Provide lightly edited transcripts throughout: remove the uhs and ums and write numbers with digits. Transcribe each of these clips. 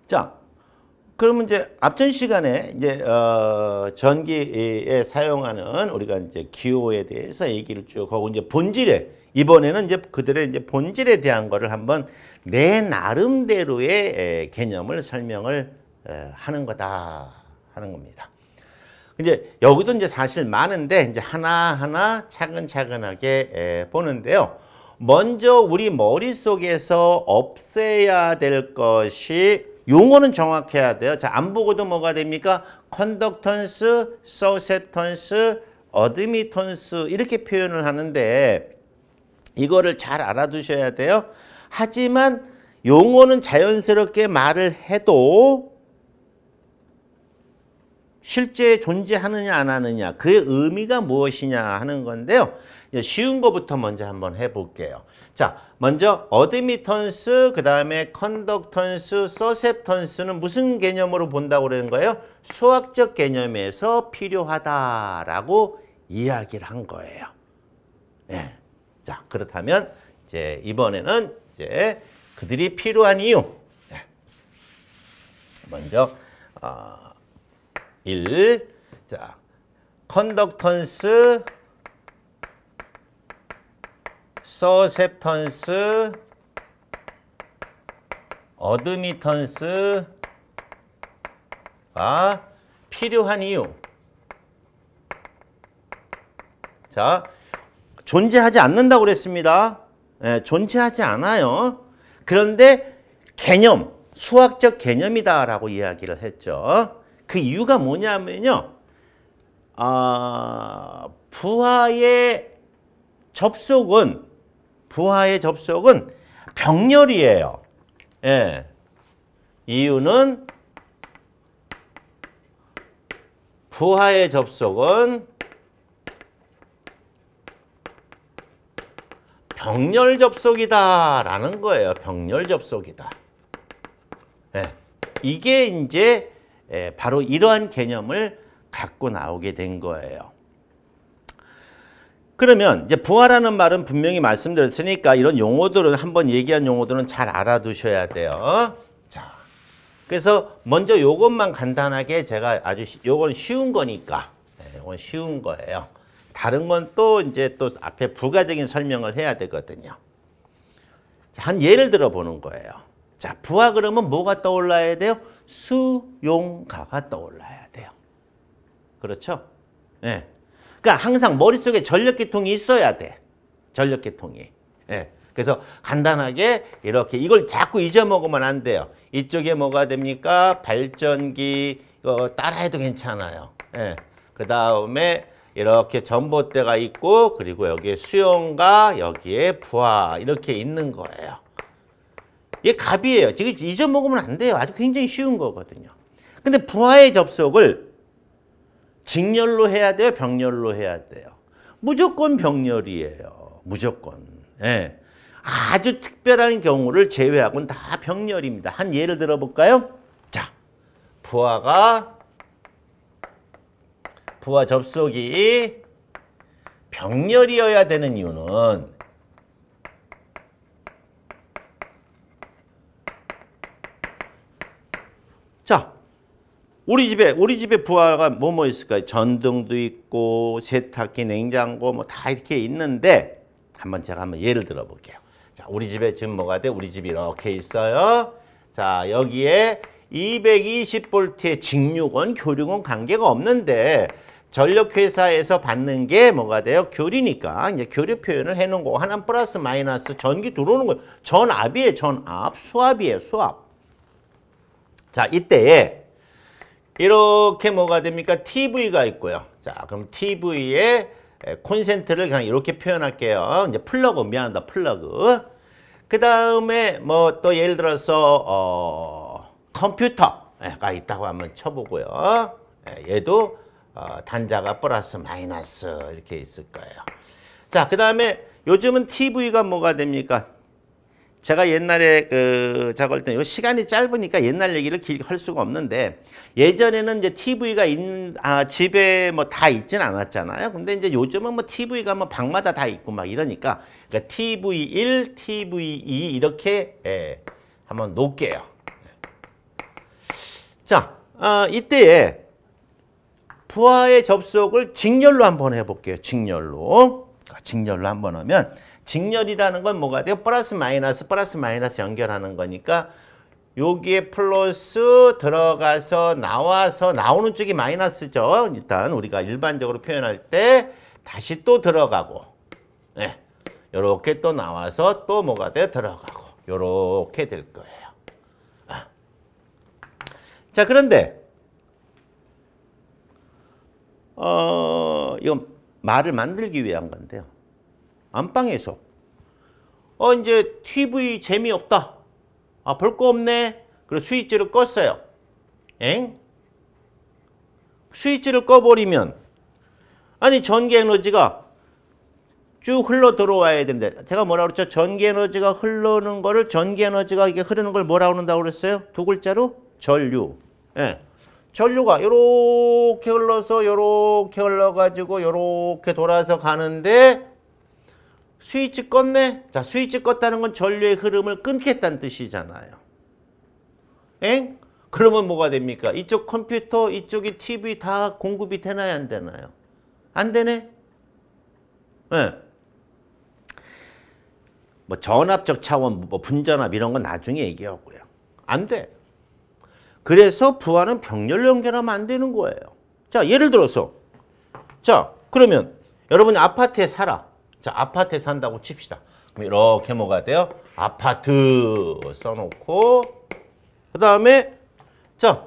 자, 그러면 이제 앞전 시간에 이제 전기에 사용하는 우리가 이제 기호에 대해서 얘기를 쭉 하고 이제 본질에 이번에는 이제 그들의 이제 본질에 대한 거를 한번 내 나름대로의 개념을 설명을 하는 거다 하는 겁니다. 이제 여기도 이제 사실 많은데 이제 하나하나 차근차근하게 보는데요. 먼저 우리 머릿속에서 없애야 될 것이 용어는 정확해야 돼요. 자, 안 보고도 뭐가 됩니까? 컨덕턴스, 서셉턴스, 어드미턴스 이렇게 표현을 하는데 이거를 잘 알아두셔야 돼요. 하지만 용어는 자연스럽게 말을 해도 실제 존재하느냐 안 하느냐 그의 의미가 무엇이냐 하는 건데요. 쉬운 거부터 먼저 한번 해볼게요. 자, 먼저 어드미턴스, 그 다음에 컨덕턴스, 서셉턴스는 무슨 개념으로 본다고 그러는 거예요? 수학적 개념에서 필요하다라고 이야기를 한 거예요. 네. 자, 그렇다면 이제 이번에는 이제 그들이 필요한 이유. 네. 먼저 1. 자, 컨덕턴스, 서셉턴스, 어드미턴스가 필요한 이유. 자, 존재하지 않는다고 그랬습니다. 네, 존재하지 않아요. 그런데 개념, 수학적 개념이다라고 이야기를 했죠. 그 이유가 뭐냐면요. 부하의 접속은 병렬이에요. 예. 이유는 부하의 접속은 병렬 접속이다라는 거예요. 병렬 접속이다. 예. 이게 이제 바로 이러한 개념을 갖고 나오게 된 거예요. 그러면 이제 부하라는 말은 분명히 말씀드렸으니까 이런 용어들은 한번 얘기한 용어들은 잘 알아두셔야 돼요. 자, 그래서 먼저 요것만 간단하게 제가 요건 쉬운 거니까 요건 쉬운 거예요. 다른 건 또 이제 또 앞에 부가적인 설명을 해야 되거든요. 자, 한 예를 들어 보는 거예요. 자, 부하 그러면 뭐가 떠올라야 돼요? 수용가가 떠올라야 돼요. 그렇죠? 네. 그러니까 항상 머릿속에 전력계통이 있어야 돼. 전력계통이. 네. 그래서 간단하게 이렇게 이걸 자꾸 잊어먹으면 안 돼요. 이쪽에 뭐가 됩니까? 발전기 이거 따라해도 괜찮아요. 네. 그 다음에 이렇게 전봇대가 있고 그리고 여기에 수용가 여기에 부하 이렇게 있는 거예요. 이게 갑이에요. 지금 잊어먹으면 안 돼요. 아주 굉장히 쉬운 거거든요. 근데 부하의 접속을 직렬로 해야 돼요? 병렬로 해야 돼요? 무조건 병렬이에요. 무조건. 예. 아주 특별한 경우를 제외하고는 다 병렬입니다. 한 예를 들어볼까요? 자, 부하 접속이 병렬이어야 되는 이유는 자, 우리 집에 부하가 뭐 있을까요? 전등도 있고 세탁기, 냉장고 뭐 다 이렇게 있는데 제가 한번 예를 들어 볼게요. 자, 우리 집에 지금 뭐가 돼? 우리 집이 이렇게 있어요. 자, 여기에 220V의 직류건 교류건 관계가 없는데 전력회사에서 받는 게 뭐가 돼요? 교리니까 이제 교류 표현을 해놓은 거고 하나 플러스 마이너스 전기 들어오는 거예요. 전압이에요. 전압. 수압이에요. 수압. 자, 이때에 이렇게 뭐가 됩니까? TV가 있고요. 자, 그럼 TV에 콘센트를 그냥 이렇게 표현할게요. 이제 플러그, 미안하다, 플러그. 그 다음에 뭐 또 예를 들어서 컴퓨터가 있다고 한번 쳐보고요. 얘도 단자가 플러스 마이너스 이렇게 있을 거예요. 자, 그 다음에 요즘은 TV가 뭐가 됩니까? 제가 옛날에 작업할 때 시간이 짧으니까 옛날 얘기를 길게 할 수가 없는데 예전에는 이제 TV가 집에 뭐 다 있진 않았잖아요. 근데 이제 요즘은 뭐 TV가 뭐 방마다 다 있고 막 이러니까 그러니까 TV1, TV2 이렇게 한번 놓을게요. 자, 이때에 부하의 접속을 직렬로 한번 해볼게요. 직렬로. 직렬로 한번 하면 직렬이라는 건 뭐가 돼요? 플러스 마이너스 연결하는 거니까 여기에 플러스 들어가서 나와서 나오는 쪽이 마이너스죠. 일단 우리가 일반적으로 표현할 때 다시 또 들어가고 네. 요렇게 또 나와서 또 뭐가 돼요? 들어가고 요렇게 될 거예요. 자, 그런데 이건 말을 만들기 위한 건데요. 안방에서 이제 TV 재미없다. 볼 거 없네. 그리고 스위치를 껐어요. 엥? 스위치를 꺼버리면 아니 전기 에너지가 쭉 흘러 들어와야 되는데 제가 뭐라고 그랬죠? 전기 에너지가 흐르는 거를 전기 에너지가 이게 흐르는 걸 뭐라고 한다고 그랬어요? 두 글자로 전류. 예. 전류가 요렇게 흘러서 요렇게 흘러가지고 요렇게 돌아서 가는데 스위치 껐네? 자, 스위치 껐다는 건 전류의 흐름을 끊겠다는 뜻이잖아요. 엥? 그러면 뭐가 됩니까? 이쪽 컴퓨터, 이쪽이 TV 다 공급이 되나요? 안 되나요? 안 되네? 예. 뭐 전압적 차원, 뭐 분전압 이런 건 나중에 얘기하고요. 안 돼. 그래서 부하는 병렬로 연결하면 안 되는 거예요. 자, 예를 들어서 자, 그러면 여러분이 아파트에 살아. 자, 아파트에 산다고 칩시다. 그럼 이렇게 뭐가 돼요? 아파트 써놓고 그 다음에 자,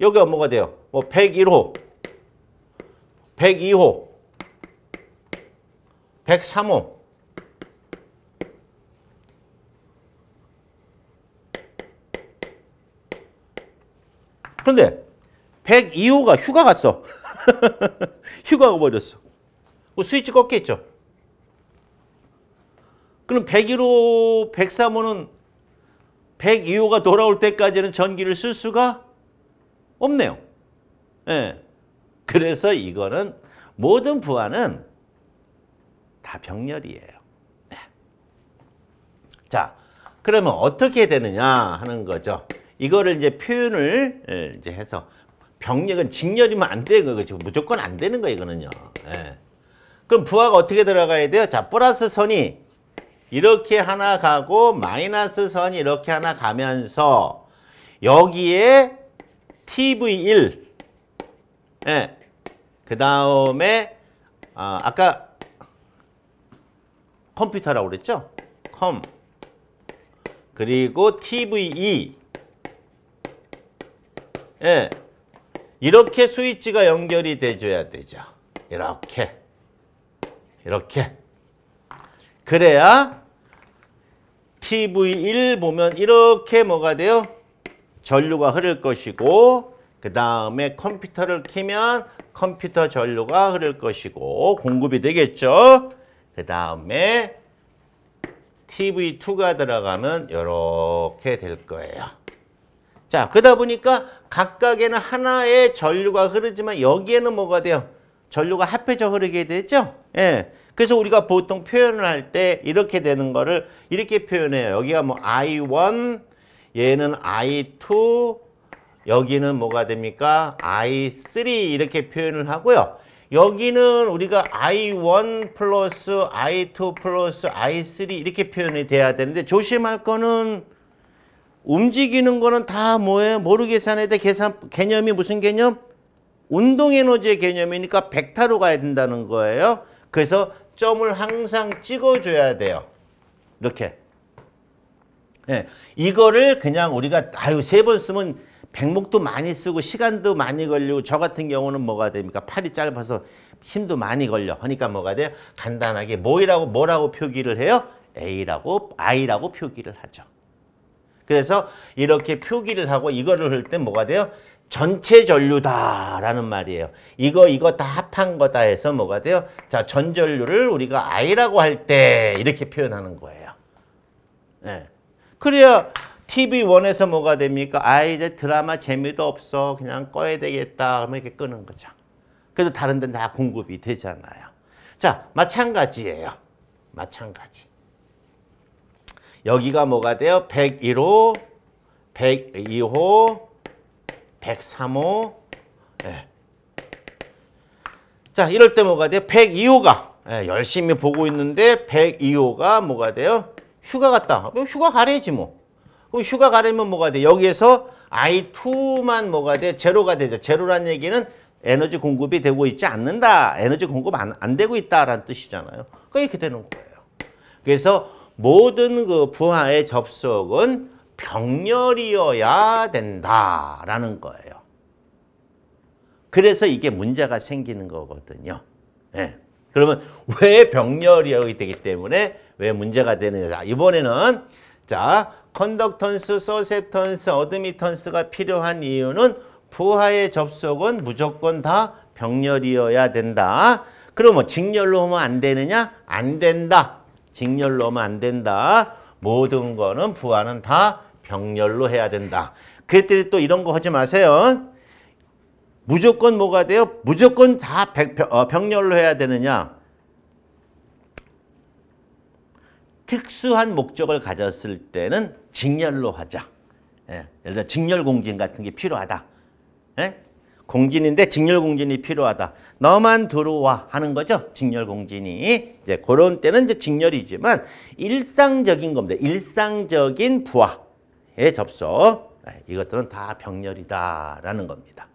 여기가 뭐가 돼요? 뭐 101호, 102호, 103호 그런데 102호가 휴가 갔어. 휴가 가버렸어. 스위치 껐겠죠. 그럼 101호, 103호는 102호가 돌아올 때까지는 전기를 쓸 수가 없네요. 예. 그래서 이거는 모든 부하는 다 병렬이에요. 네. 자, 그러면 어떻게 되느냐 하는 거죠. 이거를 이제 표현을 이제 해서 병렬은 직렬이면 안 되는 거죠. 무조건 안 되는 거예요, 이거는요. 예. 그럼 부하가 어떻게 들어가야 돼요? 자, 플러스 선이 이렇게 하나 가고 마이너스 선이 이렇게 하나 가면서 여기에 TV1 예. 그 다음에 아까 컴퓨터라고 그랬죠? 컴 그리고 TV2 예. 이렇게 스위치가 연결이 돼줘야 되죠. 이렇게 그래야 TV1 보면 이렇게 뭐가 돼요? 전류가 흐를 것이고 그 다음에 컴퓨터를 켜면 컴퓨터 전류가 흐를 것이고 공급이 되겠죠. 그 다음에 TV2가 들어가면 이렇게 될 거예요. 자, 그러다 보니까 각각에는 하나의 전류가 흐르지만 여기에는 뭐가 돼요? 전류가 합해져 흐르게 되죠? 예. 그래서 우리가 보통 표현을 할 때 이렇게 되는 거를 이렇게 표현해요. 여기가 뭐 I1, 얘는 I2, 여기는 뭐가 됩니까? I3 이렇게 표현을 하고요. 여기는 우리가 I1 플러스 I2 플러스 I3 이렇게 표현이 돼야 되는데 조심할 거는 움직이는 거는 다 뭐예요? 모르 계산해야 돼. 계산 개념이 무슨 개념? 운동 에너지의 개념이니까 벡터로 가야 된다는 거예요. 그래서 점을 항상 찍어줘야 돼요. 이렇게. 네. 이거를 그냥 우리가 세 번 쓰면 백목도 많이 쓰고 시간도 많이 걸리고 저 같은 경우는 뭐가 됩니까? 팔이 짧아서 힘도 많이 걸려. 그러니까 뭐가 돼요? 간단하게 뭐라고 표기를 해요? I라고 표기를 하죠. 그래서 이렇게 표기를 하고 이거를 할 때 뭐가 돼요? 전체 전류다라는 말이에요. 이거 다 합한 거다 해서 뭐가 돼요? 자, 전전류를 우리가 I라고 할 때 이렇게 표현하는 거예요. 네. 그래야 TV1에서 뭐가 됩니까? 이제 드라마 재미도 없어. 그냥 꺼야 되겠다. 그러면 이렇게 끄는 거죠. 그래도 다른 데는 다 공급이 되잖아요. 자, 마찬가지예요. 마찬가지. 여기가 뭐가 돼요? 101호, 102호, 103호. 예. 자, 이럴 때 뭐가 돼요? 102호가 열심히 보고 있는데 102호가 뭐가 돼요? 휴가 갔다. 그럼 휴가 가래지 뭐. 그럼 휴가 가려면 뭐가 돼? 여기에서 I2만 뭐가 돼? 제로가 되죠. 제로란 얘기는 에너지 공급이 되고 있지 않는다. 에너지 공급 안 되고 있다라는 뜻이잖아요. 그러니까 이렇게 되는 거예요. 그래서 모든 그 부하의 접속은 병렬이어야 된다라는 거예요. 그래서 이게 문제가 생기는 거거든요. 예. 그러면 왜 병렬이어야 되기 때문에 왜 문제가 되느냐. 이번에는 자, 컨덕턴스, 서셉턴스, 어드미턴스가 필요한 이유는 부하의 접속은 무조건 다 병렬이어야 된다. 그러면 직렬로 하면 안 되느냐? 안 된다. 직렬로 하면 안 된다. 모든 거는 부하는 다 병렬로 해야 된다. 그랬더니 또 이런 거 하지 마세요. 무조건 뭐가 돼요? 무조건 다 병렬로 해야 되느냐? 특수한 목적을 가졌을 때는 직렬로 하자. 예, 예를 들어 직렬 공진 같은 게 필요하다. 예? 공진인데 직렬 공진이 필요하다. 너만 들어와 하는 거죠. 직렬 공진이. 이제 그런 때는 이제 직렬이지만 일상적인 겁니다. 일상적인 부하의 접속. 이것들은 다 병렬이다라는 겁니다.